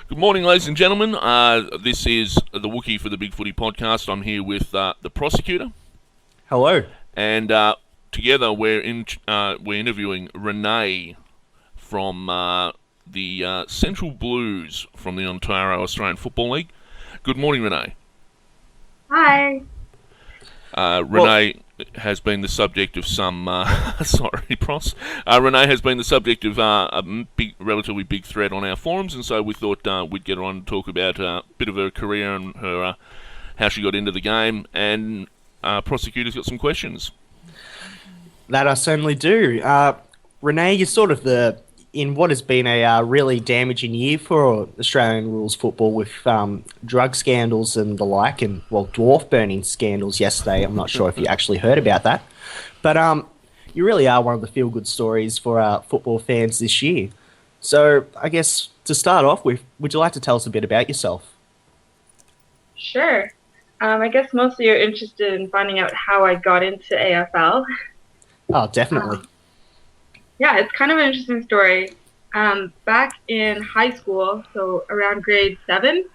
Good morning, ladies and gentlemen. This is the Wookiee for the Bigfooty podcast. I'm here with the prosecutor, Hello. and together we're interviewing Renee from the Central Blues from the Ontario Australian Football League. Good morning, Renee. Hi. Renee has been the subject of some. Sorry, Pros. Renee has been the subject of relatively big thread on our forums, and so we thought we'd get her on to talk about a bit of her career and her how she got into the game. And prosecutor's got some questions. That I certainly do. Renee, you're sort of in what has been a really damaging year for Australian rules football with drug scandals and the like, and, well, dwarf burning scandals yesterday. I'm not sure if you actually heard about that. But you really are one of the feel-good stories for football fans this year. So I guess to start off with, would you like to tell us a bit about yourself? Sure. I guess mostly you're interested in finding out how I got into AFL. Oh, definitely. Yeah, it's kind of an interesting story. Back in high school, so around grade 7,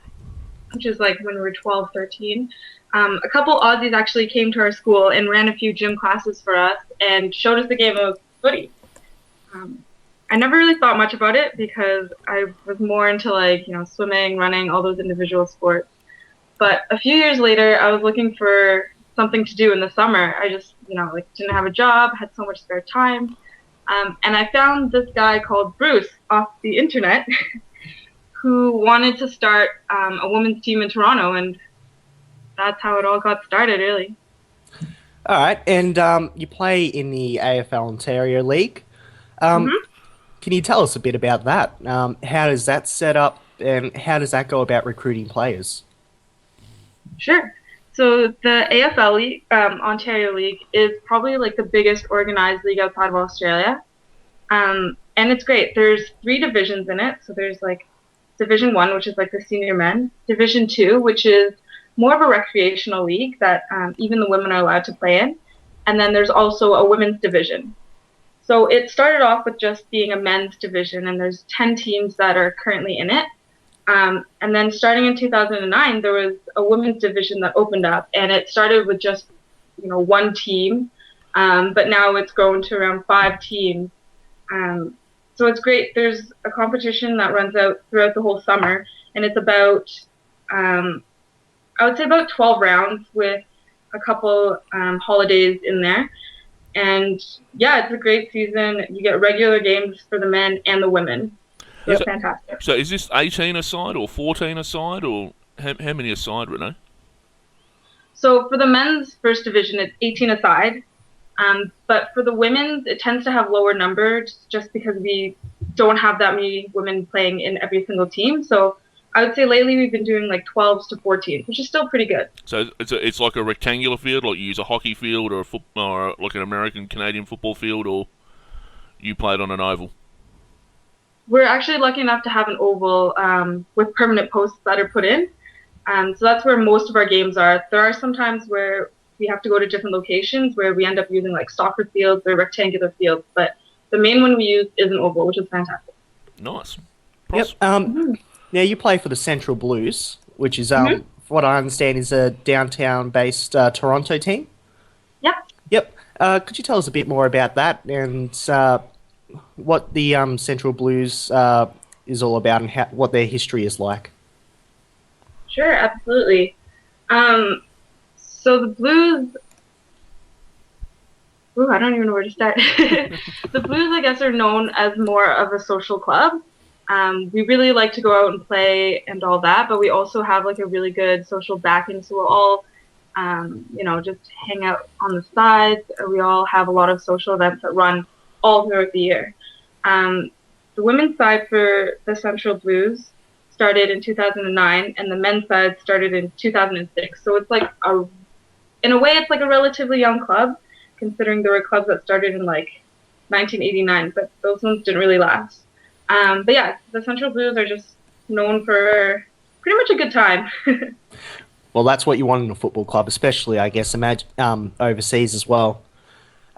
which is like when we were 12, 13, a couple Aussies actually came to our school and ran a few gym classes for us and showed us the game of footy. I never really thought much about it because I was more into swimming, running, all those individual sports. But a few years later, I was looking for something to do in the summer. I just, didn't have a job, had so much spare time. And I found this guy called Bruce off the internet who wanted to start a women's team in Toronto, and that's how it all got started, really. All right, and you play in the AFL Ontario League. Can you tell us a bit about that? How does that set up, and how does that go about recruiting players? Sure. So the AFL League, Ontario League, is probably like the biggest organized league outside of Australia. And it's great. There's 3 divisions in it. So there's like Division 1, which is like the senior men. Division 2, which is more of a recreational league that even the women are allowed to play in. And then there's also a women's division. So it started off with just being a men's division, and there's 10 teams that are currently in it. And then starting in 2009, there was a women's division that opened up, and it started with just, 1 team, but now it's grown to around 5 teams. So it's great. There's a competition that runs out throughout the whole summer, and it's about, I would say about 12 rounds with a couple holidays in there. And yeah, it's a great season. You get regular games for the men and the women. So it's fantastic. So is this 18 a side or 14 a side, or how many a side, Renee? So for the men's first division, it's 18 a side. But for the women's, it tends to have lower numbers just because we don't have that many women playing in every single team. So I would say lately we've been doing like 12s to 14, which is still pretty good. So it's like a rectangular field, like you use a hockey field or or like an American Canadian football field, or you played on an oval? We're actually lucky enough to have an oval with permanent posts that are put in. So that's where most of our games are. There are some times where we have to go to different locations where we end up using like soccer fields or rectangular fields, but the main one we use is an oval, which is fantastic. Nice. Yep. Now you play for the Central Blues, which is, from what I understand, is a downtown-based Toronto team. Yep. Yep. Could you tell us a bit more about that and what the Central Blues is all about, and what their history is like? Sure, absolutely. So the Blues, I don't even know where to start. The Blues, I guess, are known as more of a social club. We really like to go out and play and all that, but we also have like a really good social backing. So we'll all, just hang out on the sides. We all have a lot of social events that run all throughout the year. The women's side for the Central Blues started in 2009, and the men's side started in 2006. So it's like in a way, it's like a relatively young club, considering there were clubs that started in like 1989, but those ones didn't really last. But yeah, the Central Blues are just known for pretty much a good time. Well, that's what you want in a football club, especially, I guess, overseas as well.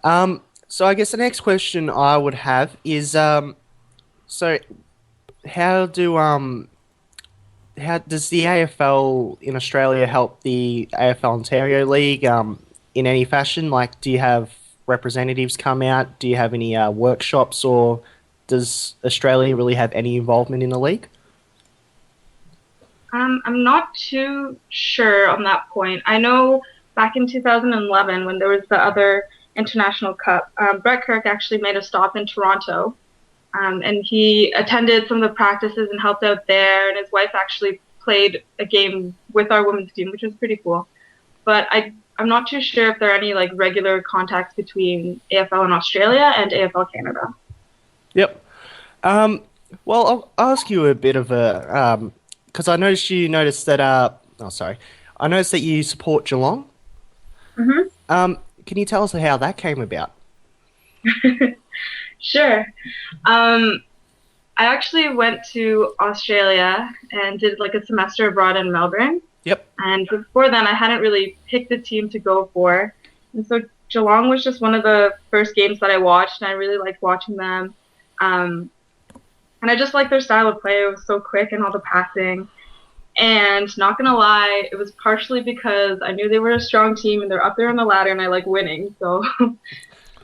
So I guess the next question I would have is, so how do how does the AFL in Australia help the AFL Ontario League in any fashion? Like, do you have representatives come out? Do you have any workshops, or does Australia really have any involvement in the league? I'm not too sure on that point. I know back in 2011 when there was the other international cup, Brett Kirk actually made a stop in Toronto, and he attended some of the practices and helped out there. And his wife actually played a game with our women's team, which was pretty cool. But I'm not too sure if there are any like regular contacts between AFL in Australia and AFL Canada. Yep. Um, well, I'll ask you a bit of a because I noticed you noticed that. Oh, sorry. I noticed that you support Geelong. Hmm. Can you tell us how that came about? Sure. I actually went to Australia and did like a semester abroad in Melbourne. Yep. And before then, I hadn't really picked a team to go for. And so Geelong was just one of the first games that I watched, and I really liked watching them. Um, and I just liked their style of play. It was so quick and all the passing. And not gonna lie, it was partially because I knew they were a strong team and they're up there on the ladder, and I like winning. So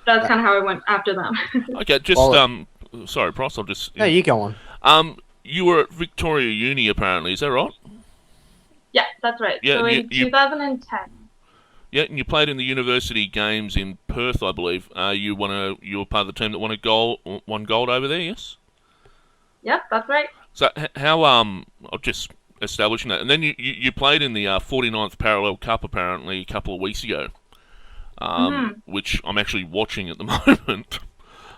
that's kind of how I went after them. Okay, just Well, sorry, Pross. I'll just. no, you go on. You were at Victoria Uni apparently. Is that right? Yeah, that's right. Yeah, So in 2010. Yeah, and you played in the university games in Perth, I believe. You were part of the team that won gold over there. Yes. Yep, that's right. So how I'll just establishing that, and then you played in the 49th Parallel Cup apparently a couple of weeks ago, which I'm actually watching at the moment.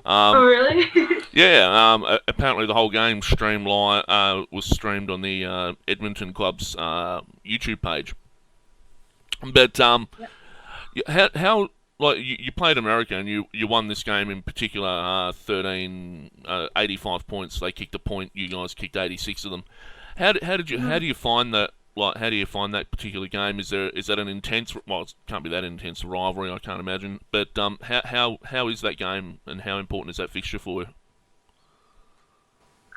Oh, really? Yeah, apparently the whole game was streamed on the Edmonton Club's YouTube page. But how like you played America and you won this game in particular 85 points. They kicked a point. You guys kicked 86 of them. How do you find that? Like, how do you find that particular game? Is that an intense? Well, it can't be that intense rivalry. I can't imagine. But how is that game and how important is that fixture for you?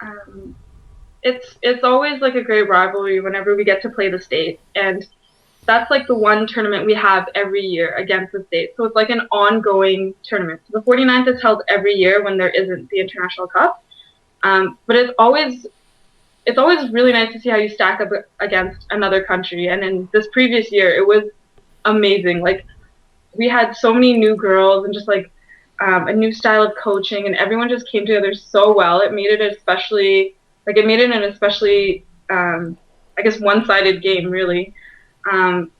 Um, it's always like a great rivalry whenever we get to play the state, and that's like the one tournament we have every year against the state. So it's like an ongoing tournament. So the 49th is held every year when there isn't the international cup, but it's always really nice to see how you stack up against another country. And in this previous year, it was amazing. Like we had so many new girls and just like a new style of coaching, and everyone just came together so well. It made it an especially I guess one-sided game really.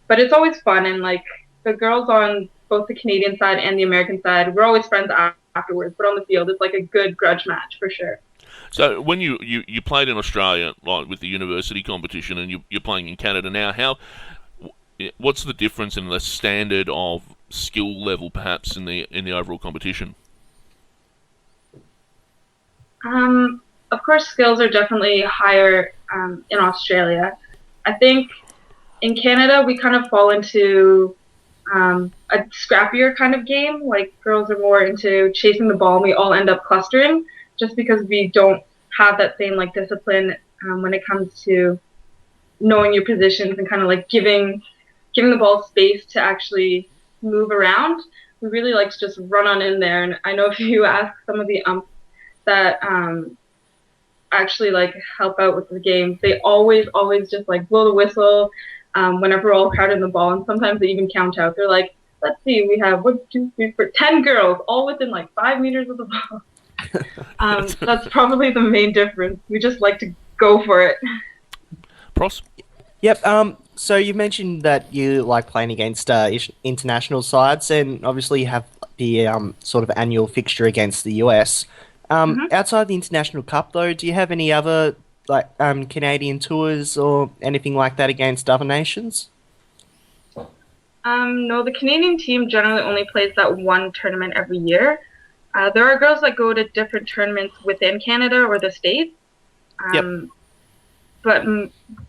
But it's always fun, and like the girls on both the Canadian side and the American side, we're always friends afterwards. But on the field, it's like a good grudge match for sure. So when you played in Australia, like with the university competition, and you're playing in Canada now, what's the difference in the standard of skill level, perhaps in the overall competition? Of course, skills are definitely higher in Australia. I think in Canada we kind of fall into a scrappier kind of game. Like girls are more into chasing the ball, and we all end up clustering just because we don't have that same like discipline when it comes to knowing your positions and kind of like giving the ball space to actually move around. We really like to just run on in there. And I know if you ask some of the umps that actually like help out with the game, they always just like blow the whistle whenever we're all crowded in the ball, and sometimes they even count out. They're like, let's see, we have 1, 2, 3, 4, 10 girls all within like 5 meters of the ball. That's probably the main difference. We just like to go for it. Pross? Yep. So you mentioned that you like playing against international sides, and obviously you have the sort of annual fixture against the US. Outside the International Cup, though, do you have any other like Canadian tours or anything like that against other nations? No, the Canadian team generally only plays that one tournament every year. There are girls that go to different tournaments within Canada or the States. Yep. But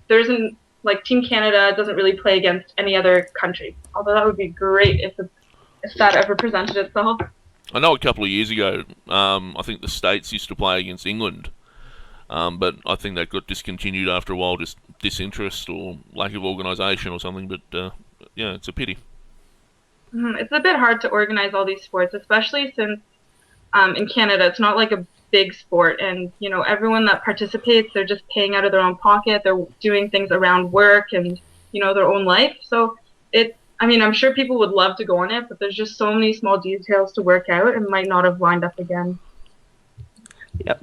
there isn't, like, Team Canada doesn't really play against any other country. Although that would be great if that ever presented itself. I know a couple of years ago, I think the States used to play against England. But I think that got discontinued after a while, just disinterest or lack of organisation or something. But yeah, it's a pity. It's a bit hard to organize all these sports, especially since in Canada it's not like a big sport, and everyone that participates, they're just paying out of their own pocket. They're doing things around work and their own life. So I'm sure people would love to go on it, but there's just so many small details to work out and might not have lined up again. Yep.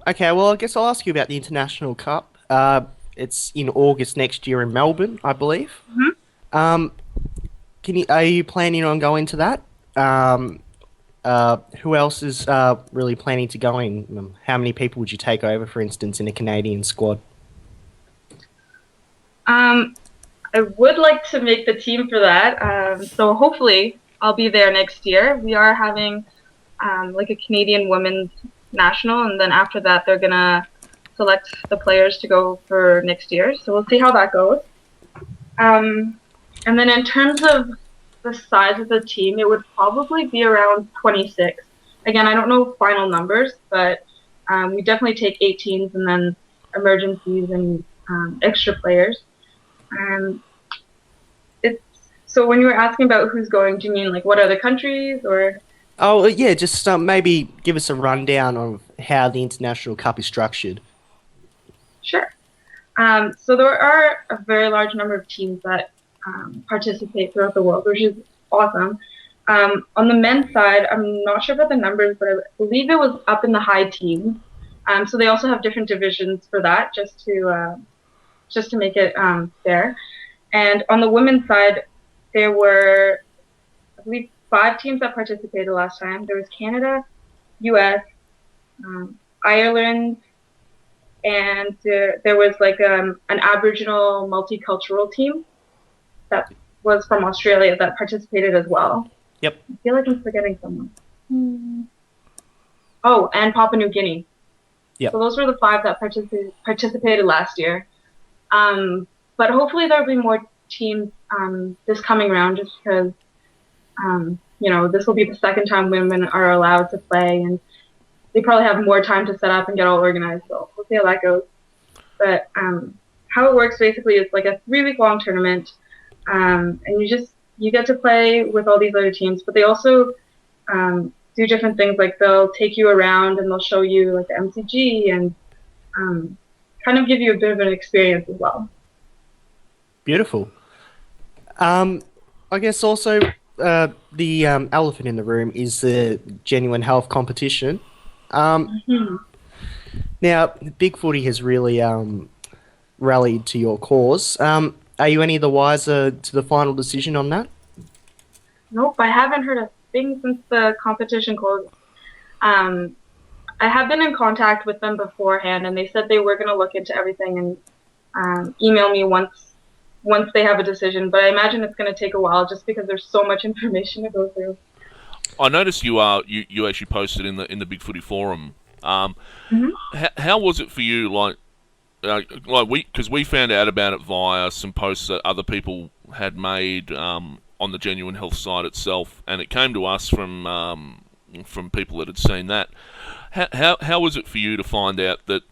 Okay, well, I guess I'll ask you about the International Cup. It's in August next year in Melbourne, I believe. Mm-hmm. Are you planning on going to that? Who else is really planning to go in? How many people would you take over, for instance, in a Canadian squad? I would like to make the team for that. So hopefully I'll be there next year. We are having like a Canadian women's national, and then after that they're gonna select the players to go for next year. So we'll see how that goes. And then in terms of the size of the team, it would probably be around 26. Again, I don't know final numbers, but we definitely take 18s and then emergencies and extra players. So when you were asking about who's going, do you mean like what other countries or? Oh, yeah, just maybe give us a rundown of how the International Cup is structured. Sure. So there are a very large number of teams that participate throughout the world, which is awesome. On the men's side, I'm not sure about the numbers, but I believe it was up in the high teens. So they also have different divisions for that, just to make it fair. And on the women's side, there were, I believe, 5 teams that participated last time. There was Canada, U.S., Ireland, and there was like an Aboriginal multicultural team that was from Australia that participated as well. Yep. I feel like I'm forgetting someone. Oh, and Papua New Guinea. Yep. So those were the 5 that participated last year. But hopefully there'll be more teams this coming round, just because this will be the second time women are allowed to play, and they probably have more time to set up and get all organized. So we'll see how that goes. But how it works basically is like a 3-week-long tournament, and you get to play with all these other teams. But they also do different things, like they'll take you around and they'll show you like the MCG and kind of give you a bit of an experience as well. Beautiful. I guess also the elephant in the room is the genuine health competition. Now, Bigfooty has really rallied to your cause. Are you any the wiser to the final decision on that? Nope, I haven't heard a thing since the competition closed. I have been in contact with them beforehand, and they said they were going to look into everything and email me once they have a decision. But I imagine it's going to take a while, just because there's so much information to go through. I noticed you actually posted in the Bigfooty forum. How was it for you? Because we found out about it via some posts that other people had made on the Genuine Health site itself, and it came to us from people that had seen that. How was it for you to find out that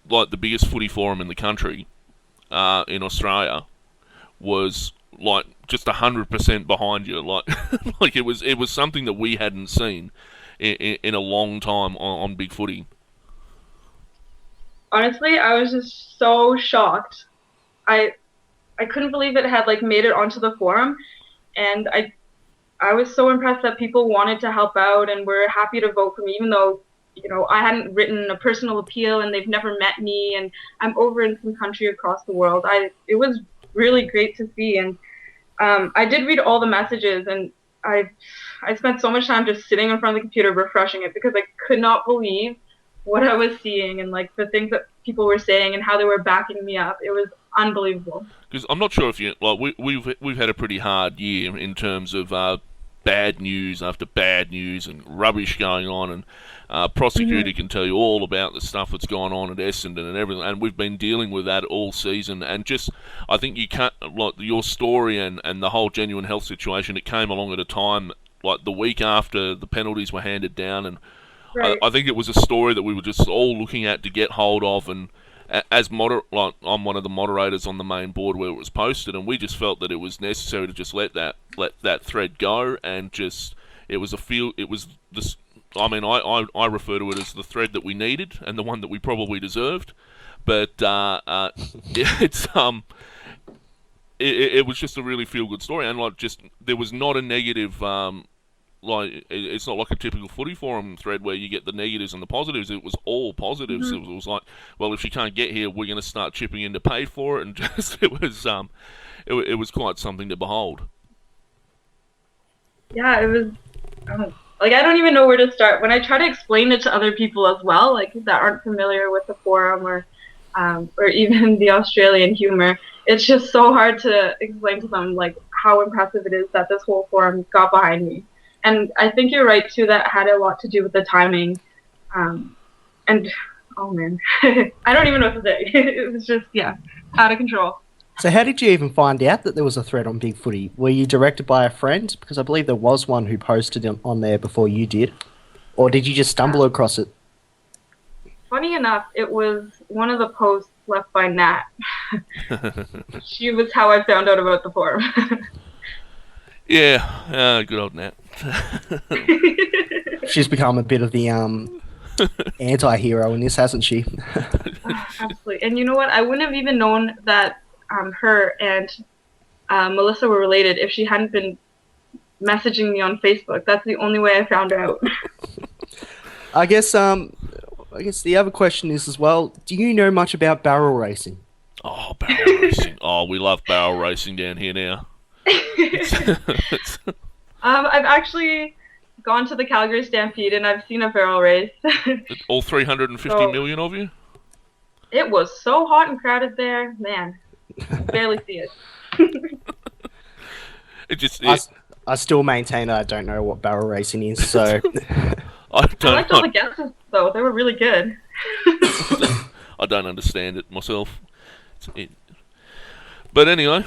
like the biggest footy forum in the country in Australia was like just 100% behind you? Like it was something that we hadn't seen in a long time on Bigfooty. Honestly, I was just so shocked. I couldn't believe it had like made it onto the forum, and I was so impressed that people wanted to help out and were happy to vote for me, even though I hadn't written a personal appeal and they've never met me, and I'm over in some country across the world. It was really great to see, and I did read all the messages, and I spent so much time just sitting in front of the computer refreshing it, because I could not believe what I was seeing and like the things that people were saying and how they were backing me up. It was unbelievable. Because I'm not sure if you we've had a pretty hard year in terms of bad news after bad news and rubbish going on, and prosecutor can tell you all about the stuff that's gone on at Essendon and everything, and we've been dealing with that all season. And just I think you can't, like, your story and the whole Genuine Health situation, it came along at a time like the week after the penalties were handed down, and Right. I think it was a story that we were just all looking at to get hold of, and as like I'm one of the moderators on the main board where it was posted, and we just felt that it was necessary to just let that thread go, and just it was this. I mean, I refer to it as the thread that we needed and the one that we probably deserved, but it's it was just a really feel good story, and like just there was not a negative. Like it's not like a typical footy forum thread where you get the negatives and the positives. It was all positives. Mm-hmm. It was like, well, if she can't get here, we're going to start chipping in to pay for it, and just it was quite something to behold. Yeah, it was. Like I don't even know where to start when I try to explain it to other people as well, like that aren't familiar with the forum or even the Australian humor. It's just so hard to explain to them like how impressive it is that this whole forum got behind me. And I think you're right too. That had a lot to do with the timing, and oh man, I don't even know what to say. It was just out of control. So how did you even find out that there was a thread on Bigfooty? Were you directed by a friend? Because I believe there was one who posted on there before you did. Or did you just stumble across it? Funny enough, it was one of the posts left by Nat. She was how I found out about the forum. Yeah, good old Nat. She's become a bit of the anti-hero in this, hasn't she? Absolutely. And you know what? I wouldn't have even known that her and Melissa were related if she hadn't been messaging me on Facebook. That's the only way I found out. I guess the other question is as well, do you know much about barrel racing? Oh, barrel racing. Oh, we love barrel racing down here now. I've actually gone to the Calgary Stampede and I've seen a barrel race. All 350 million of you? It was so hot and crowded there, man. Barely see it. I still maintain that I don't know what barrel racing is, so... I liked all the guesses, though. They were really good. I don't understand it myself. But anyway.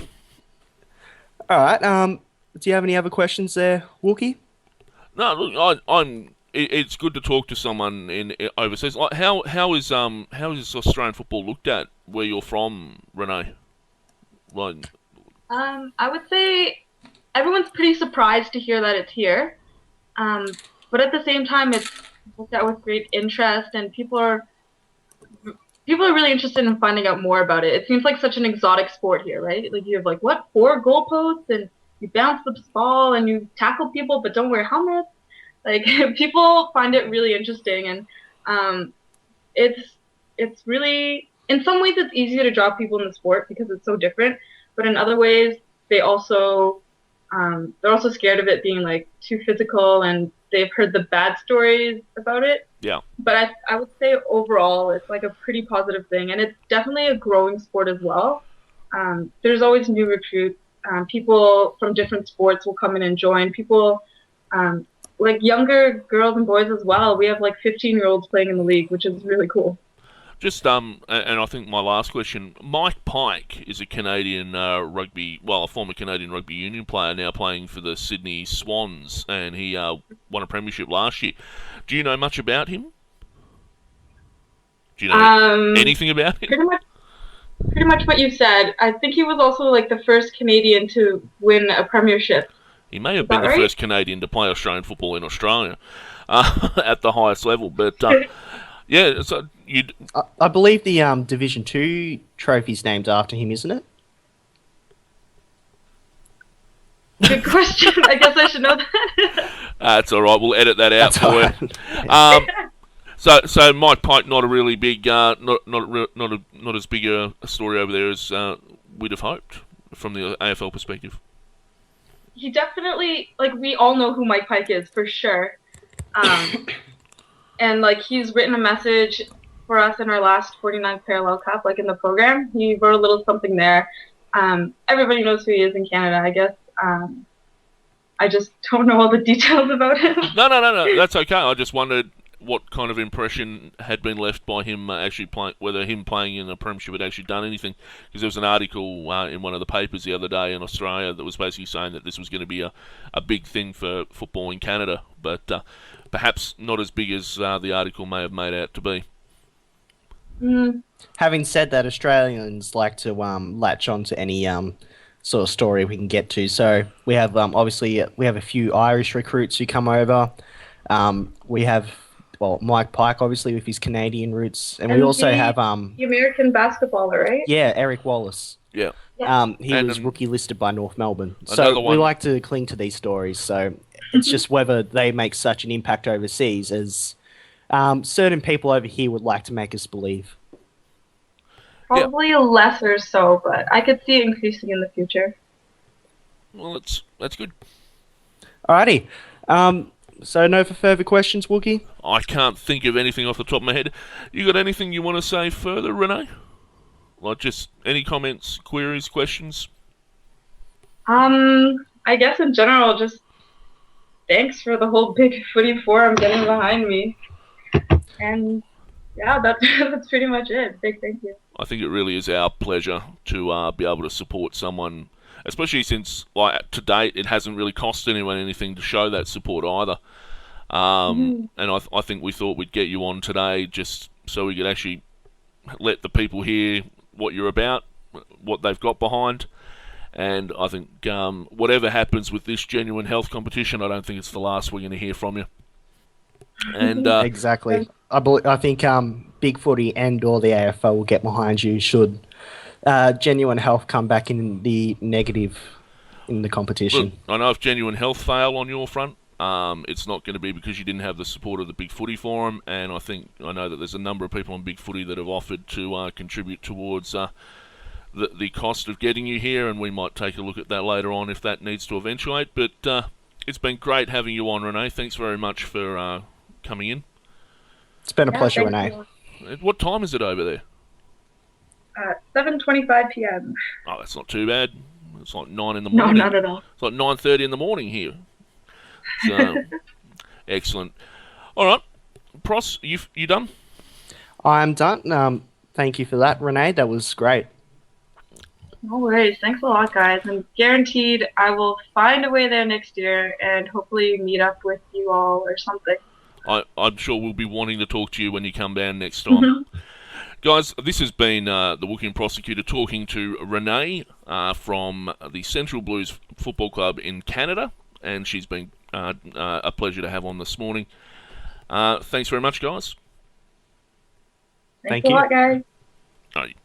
Alright, do you have any other questions there, Wookie? No, look, it's good to talk to someone in overseas. Like, how is Australian football looked at where you're from, Renee? Like, I would say everyone's pretty surprised to hear that it's here, but at the same time, it's looked at with great interest, and people are really interested in finding out more about it. It seems like such an exotic sport here, right? Like you have 4 goalposts, and you bounce the ball, and you tackle people, but don't wear helmets. Like people find it really interesting, and it's really, in some ways it's easier to draw people in the sport because it's so different, but in other ways they're also scared of it being too physical, and they've heard the bad stories about it. Yeah. But I would say overall it's a pretty positive thing, and it's definitely a growing sport as well. There's always new recruits. People from different sports will come in and join. People younger girls and boys as well. We have 15-year-olds playing in the league, which is really cool. Just and I think my last question, Mike Pike is a Canadian a former Canadian rugby union player now playing for the Sydney Swans, and he won a premiership last year. Do you know much about him? Do you know anything about him? Pretty much what you said. I think he was also the first Canadian to win a premiership. He may have been the first Canadian to play Australian football in Australia at the highest level, but yeah. So I believe the Division 2 trophy's named after him, isn't it? Good question. I guess I should know that. That's all right. We'll edit that out for you. So Mike Pike, not a really big, not as big a story over there as we'd have hoped from the AFL perspective. He definitely, we all know who Mike Pike is for sure, and he's written a message for us in our last 49th Parallel Cup, in the program. He wrote a little something there. Everybody knows who he is in Canada, I guess. I just don't know all the details about him. No, that's okay. I just wondered, what kind of impression had been left by him actually playing, whether him playing in a premiership had actually done anything. Because there was an article in one of the papers the other day in Australia that was basically saying that this was going to be a big thing for football in Canada, but perhaps not as big as the article may have made out to be. Having said that, Australians like to latch on to any sort of story we can get to. So we have obviously we have a few Irish recruits who come over. We have Mike Pike obviously with his Canadian roots, and we also have the American basketballer, right? yeah, Eric Wallace. Yeah. He was rookie listed by North Melbourne. Another So one. we like to cling to these stories. So it's just whether they make such an impact overseas as certain people over here would like to make us believe. Probably lesser so, but I could see it increasing in the future. Well, that's good. Alrighty. So no further questions, Wookie? I can't think of anything off the top of my head. You got anything you want to say further, Renee? Like just any comments, queries, questions? I guess in general, just thanks for the whole Bigfooty forum getting behind me. And yeah, that's pretty much it. Big thank you. I think it really is our pleasure to be able to support someone, especially since, like, to date, it hasn't really cost anyone anything to show that support either. And I think we thought we'd get you on today just so we could actually let the people hear what you're about, what they've got behind. And I think whatever happens with this genuine health competition, I don't think it's the last we're going to hear from you. And Exactly. I think Bigfooty and or the AFL will get behind you should Genuine Health come back in the negative in the competition. Look, I know if Genuine Health fail on your front, it's not going to be because you didn't have the support of the Bigfooty Forum, and I know that there's a number of people on Bigfooty that have offered to contribute towards the cost of getting you here, and we might take a look at that later on if that needs to eventuate. But it's been great having you on, Renee. Thanks very much for coming in. It's been a pleasure, thank Renee. you. What time is it over there? 7:25 p.m. Oh, that's not too bad. It's like 9 in the No, morning. not at all. It's like 9:30 in the morning here. So, excellent. All right, Pros, you done? I'm done. Thank you for that, Renee. That was great. No worries. Thanks a lot, guys. I'm guaranteed I will find a way there next year and hopefully meet up with you all or something. I'm sure we'll be wanting to talk to you when you come down next time. Guys, this has been the Wookiee Prosecutor talking to Renee from the Central Blues Football Club in Canada, and she's been a pleasure to have on this morning. Thanks very much, guys. Thanks a lot, guys. All right.